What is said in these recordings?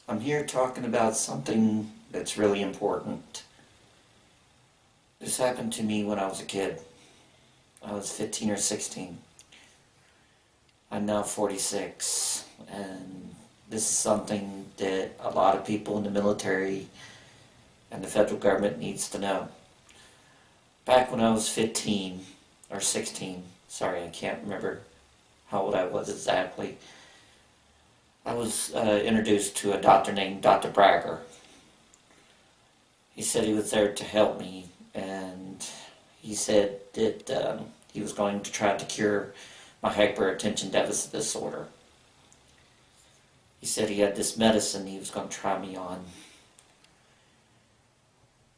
I'm here talking about something that's really important. This happened to me when I was a kid. I was 15 or 16. I'm now 46, and this is something that a lot of people in the military and the federal government needs to know. Back when I was 15 or 16, sorry, I can't remember how old I was exactly, I was introduced to a doctor named Dr. Bragger. He said he was there to help me, and he said that he was going to try to cure my hyperattention deficit disorder. He said he had this medicine he was going to try me on,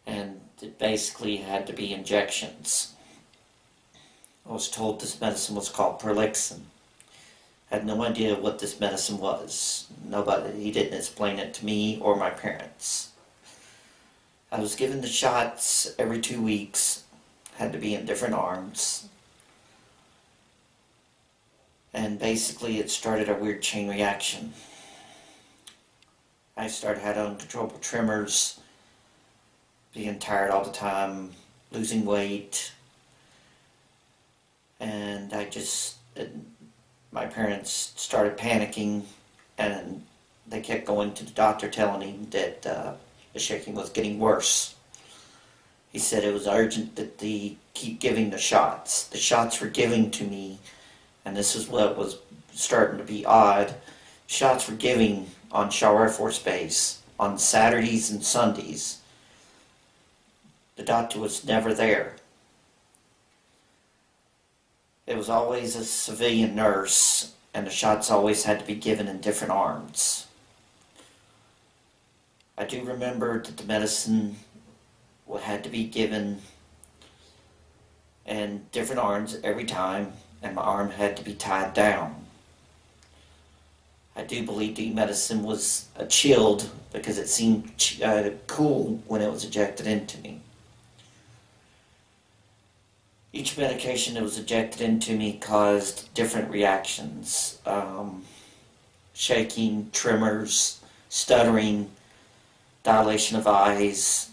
and it basically had to be injections. I was told this medicine was called Perlixin. I had no idea what this medicine was. He didn't explain it to me or my parents. I was given the shots every 2 weeks, had to be in different arms. And basically it started a weird chain reaction. I started having uncontrollable tremors, being tired all the time, losing weight. And my parents started panicking, and they kept going to the doctor telling him that the shaking was getting worse. He said it was urgent that they keep giving the shots. The shots were giving to me, and this is what was starting to be odd. Shots were giving on Shaw Air Force Base on Saturdays and Sundays. The doctor was never there. It was always a civilian nurse, and the shots always had to be given in different arms. I do remember that the medicine had to be given in different arms every time, and my arm had to be tied down. I do believe the medicine was chilled because it seemed cool when it was injected into me. Each medication that was injected into me caused different reactions. Shaking, tremors, stuttering, dilation of eyes.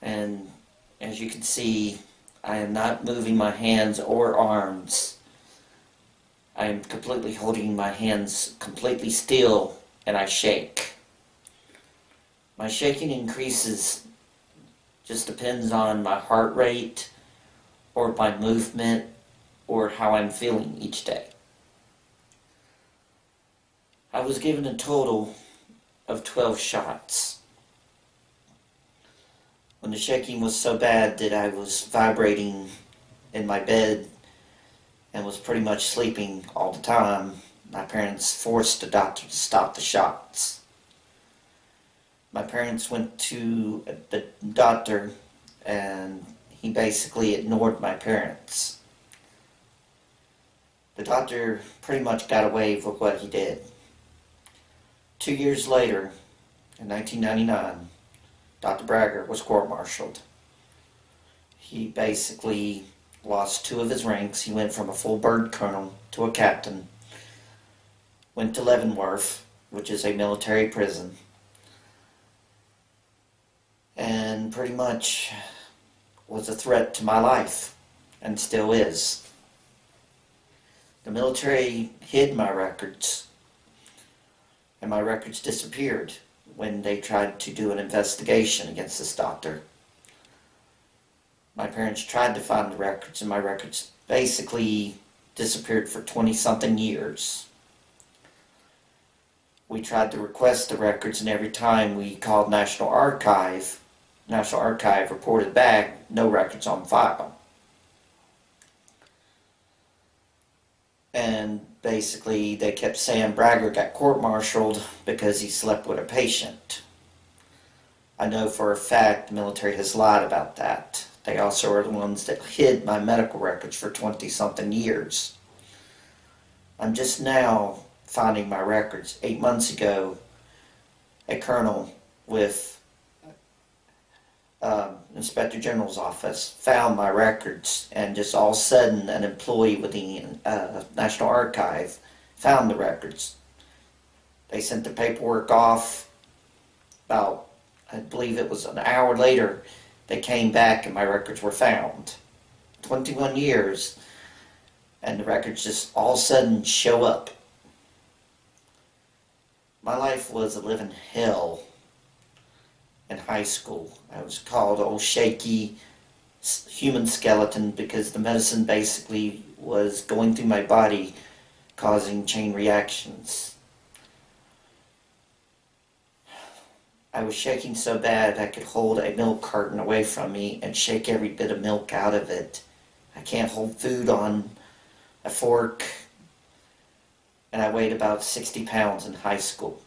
And as you can see, I am not moving my hands or arms. I am completely holding my hands completely still, and I shake. My shaking increases, just depends on my heart rate, or my movement, or how I'm feeling each day. I was given a total of 12 shots. When the shaking was so bad that I was vibrating in my bed and was pretty much sleeping all the time, my parents forced the doctor to stop the shots. My parents went to the doctor, and he basically ignored my parents. The doctor pretty much got away with what he did. 2 years later, in 1999, Dr. Bragger was court-martialed. He basically lost 2 of his ranks. He went from a full bird colonel to a captain, went to Leavenworth, which is a military prison, and pretty much was a threat to my life, and still is. The military hid my records, and my records disappeared when they tried to do an investigation against this doctor. My parents tried to find the records, and my records basically disappeared for 20-something years. We tried to request the records, and every time we called National Archive reported back, no records on file. And basically they kept saying Bragger got court-martialed because he slept with a patient. I know for a fact the military has lied about that. They also are the ones that hid my medical records for 20-something years. I'm just now finding my records. 8 months ago, a colonel with Inspector General's office found my records, and just all of a sudden an employee with the National Archive found the records. They sent the paperwork off. About, I believe it was an hour later, they came back and my records were found. 21 years, and the records just all of a sudden show up. My life was a living hell in high school. I was called old shaky human skeleton because the medicine basically was going through my body causing chain reactions. I was shaking so bad I could hold a milk carton away from me and shake every bit of milk out of it. I can't hold food on a fork, and I weighed about 60 pounds in high school.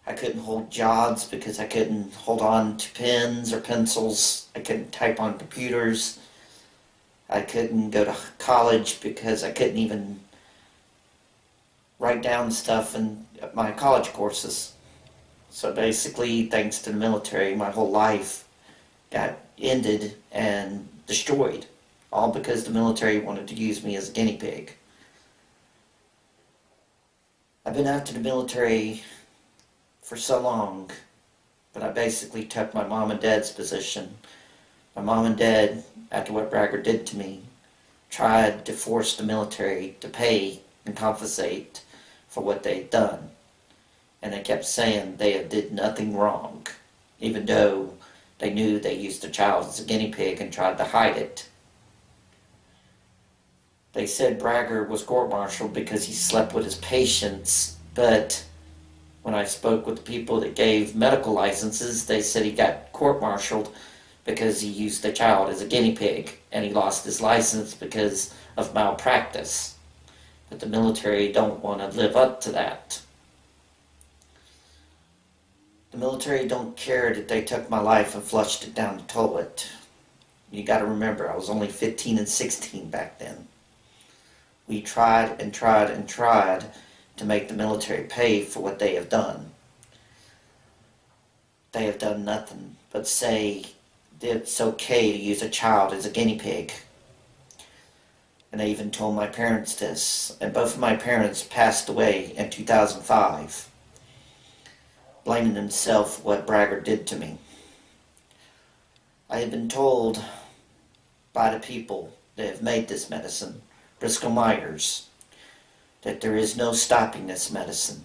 I couldn't hold jobs because I couldn't hold on to pens or pencils. I couldn't type on computers. I couldn't go to college because I couldn't even write down stuff in my college courses. So basically, thanks to the military, my whole life got ended and destroyed. All because the military wanted to use me as a guinea pig. I've been after the military for so long, but I basically took my mom and dad's position. My mom and dad, after what Bragger did to me, tried to force the military to pay and compensate for what they'd done. And they kept saying they did nothing wrong, even though they knew they used the child as a guinea pig and tried to hide it. They said Bragger was court-martialed because he slept with his patients, but when I spoke with the people that gave medical licenses, they said he got court-martialed because he used the child as a guinea pig, and he lost his license because of malpractice. But the military don't want to live up to that. The military don't care that they took my life and flushed it down the toilet. You got to remember, I was only 15 and 16 back then. We tried and tried and tried to make the military pay for what they have done. They have done nothing but say that it's okay to use a child as a guinea pig. And they even told my parents this. And both of my parents passed away in 2005, blaming themselves for what Bragger did to me. I had been told by the people that have made this medicine, Briscoe Myers, that there is no stopping this medicine.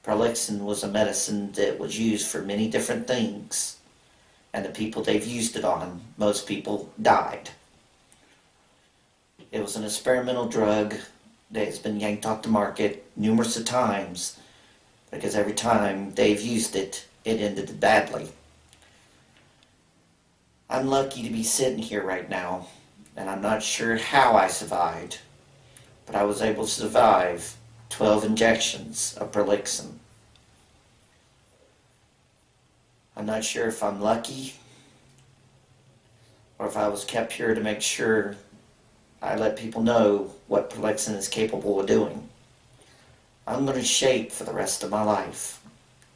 Prolixin was a medicine that was used for many different things, and the people they've used it on, most people died. It was an experimental drug that has been yanked off the market numerous of times because every time they've used it, it ended badly. I'm lucky to be sitting here right now, and I'm not sure how I survived, but I was able to survive 12 injections of Prolixin. I'm not sure if I'm lucky or if I was kept here to make sure I let people know what Prolixin is capable of doing. I'm going to shape for the rest of my life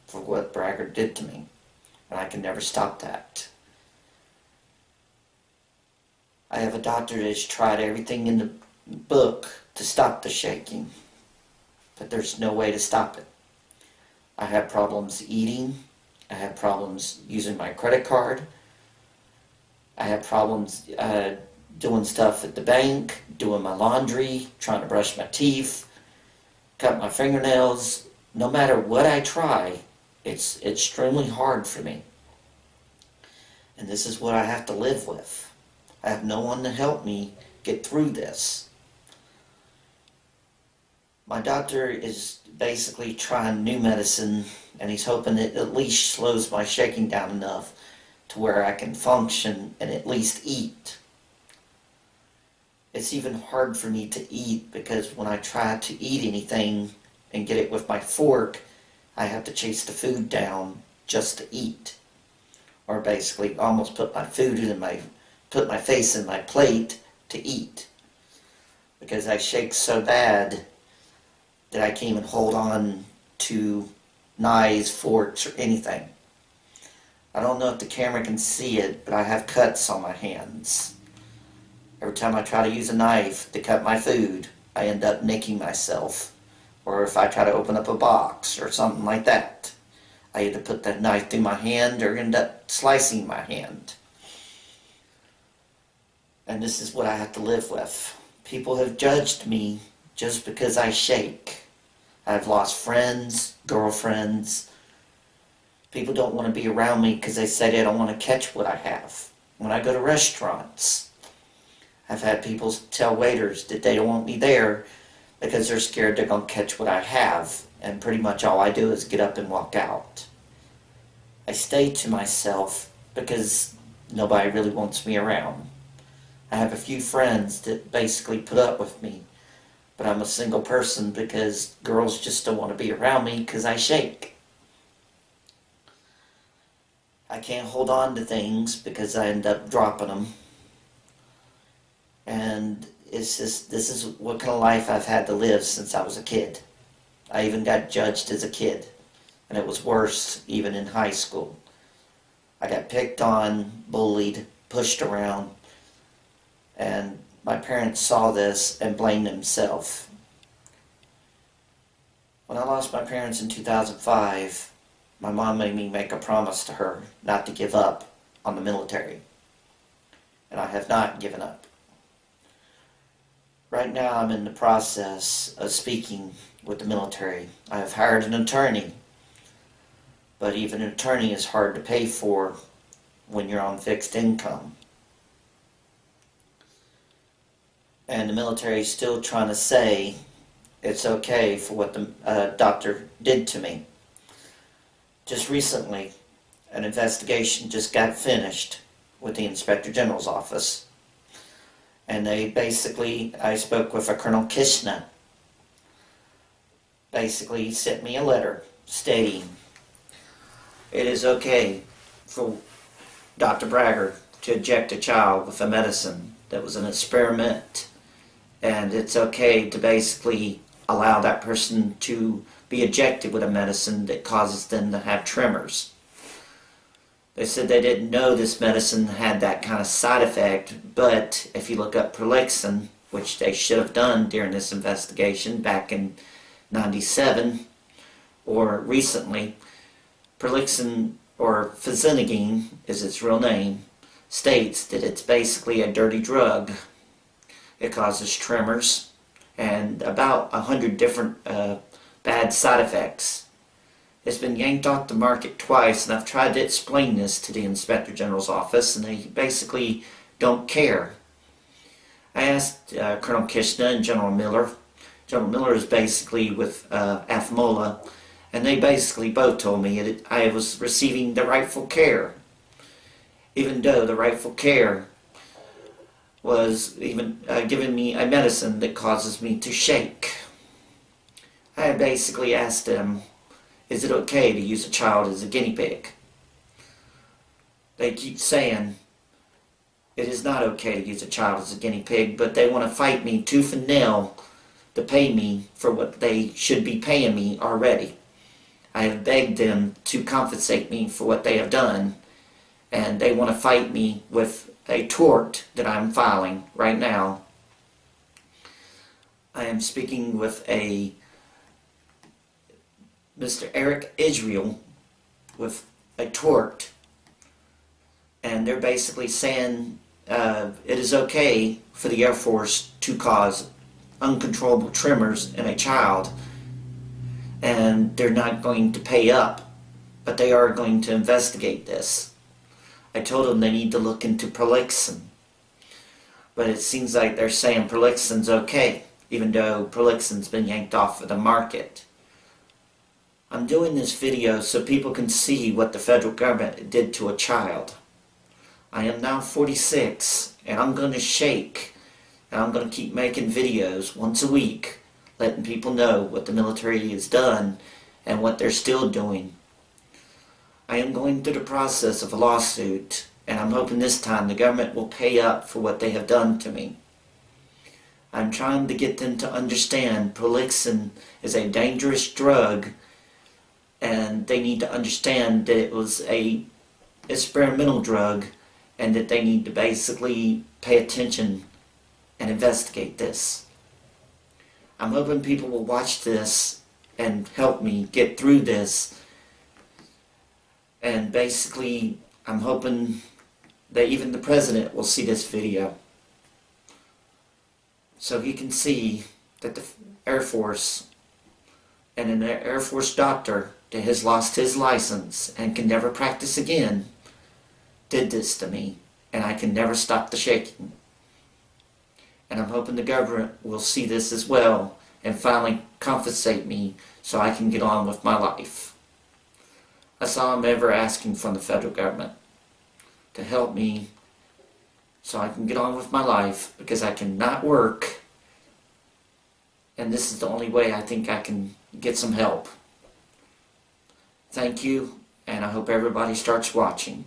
for what Bragger did to me, and I can never stop that. I have a doctor that has tried everything in the book to stop the shaking, but there's no way to stop it. I have problems eating. I have problems using my credit card. I have problems doing stuff at the bank, doing my laundry, trying to brush my teeth, cut my fingernails. No matter what I try, it's extremely hard for me. And this is what I have to live with. I have no one to help me get through this. My doctor is basically trying new medicine, and he's hoping it at least slows my shaking down enough to where I can function and at least eat. It's even hard for me to eat because when I try to eat anything and get it with my fork, I have to chase the food down just to eat. Or basically almost put my face in my plate to eat. Because I shake so bad that I can't even hold on to knives, forks, or anything. I don't know if the camera can see it, but I have cuts on my hands. Every time I try to use a knife to cut my food, I end up nicking myself or if I try to open up a box or something like that. I either put that knife through my hand or end up slicing my hand. And this is what I have to live with. People have judged me just because I shake. I've lost friends, girlfriends. People don't want to be around me because they say they don't want to catch what I have. When I go to restaurants, I've had people tell waiters that they don't want me there because they're scared they're going to catch what I have. And pretty much all I do is get up and walk out. I stay to myself because nobody really wants me around. I have a few friends that basically put up with me, but I'm a single person because girls just don't want to be around me because I shake. I can't hold on to things because I end up dropping them. And it's just, this is what kind of life I've had to live since I was a kid. I even got judged as a kid, and it was worse even in high school. I got picked on, bullied, pushed around, and my parents saw this and blamed themselves. When I lost my parents in 2005, my mom made me make a promise to her not to give up on the military. And I have not given up. Right now I'm in the process of speaking with the military. I have hired an attorney, but even an attorney is hard to pay for when you're on fixed income. And the military is still trying to say it's okay for what the doctor did to me. Just recently, an investigation just got finished with the Inspector General's office. And I spoke with a Colonel Kishna. Basically, he sent me a letter stating it is okay for Dr. Bragger to inject a child with a medicine that was an experiment, and it's okay to basically allow that person to be injected with a medicine that causes them to have tremors. They said they didn't know this medicine had that kind of side effect, but if you look up Prolixin, which they should have done during this investigation back in '97 or recently, Prolixin, or Fazinagine is its real name, states that it's basically a dirty drug. It causes tremors and about 100 different bad side effects. It's been yanked off the market twice, and I've tried to explain this to the Inspector General's office, and they basically don't care. I asked Colonel Kishna and General Miller. General Miller is basically with AFMOLA, and they basically both told me that I was receiving the rightful care, even though the rightful care was even giving me a medicine that causes me to shake. I basically asked them, is it okay to use a child as a guinea pig? They keep saying it is not okay to use a child as a guinea pig, but they want to fight me tooth and nail to pay me for what they should be paying me already. I have begged them to compensate me for what they have done, and they want to fight me with a tort that I'm filing right now. I am speaking with a Mr. Eric Israel with a tort, and they're basically saying it is okay for the Air Force to cause uncontrollable tremors in a child, and they're not going to pay up, but they are going to investigate this. I told them they need to look into Prolixin, but it seems like they're saying Prolixin's okay, even though Prolixin's been yanked off of the market. I'm doing this video so people can see what the federal government did to a child. I am now 46, and I'm going to shake, and I'm going to keep making videos once a week, letting people know what the military has done and what they're still doing. I am going through the process of a lawsuit, and I'm hoping this time the government will pay up for what they have done to me. I'm trying to get them to understand Prolixin is a dangerous drug, and they need to understand that it was a experimental drug, and that they need to basically pay attention and investigate this. I'm hoping people will watch this and help me get through this. And basically, I'm hoping that even the president will see this video, so he can see that the Air Force and an Air Force doctor that has lost his license and can never practice again did this to me, and I can never stop the shaking. And I'm hoping the government will see this as well and finally compensate me so I can get on with my life. That's all I'm ever asking from the federal government, to help me so I can get on with my life, because I cannot work, and this is the only way I think I can get some help. Thank you, and I hope everybody starts watching.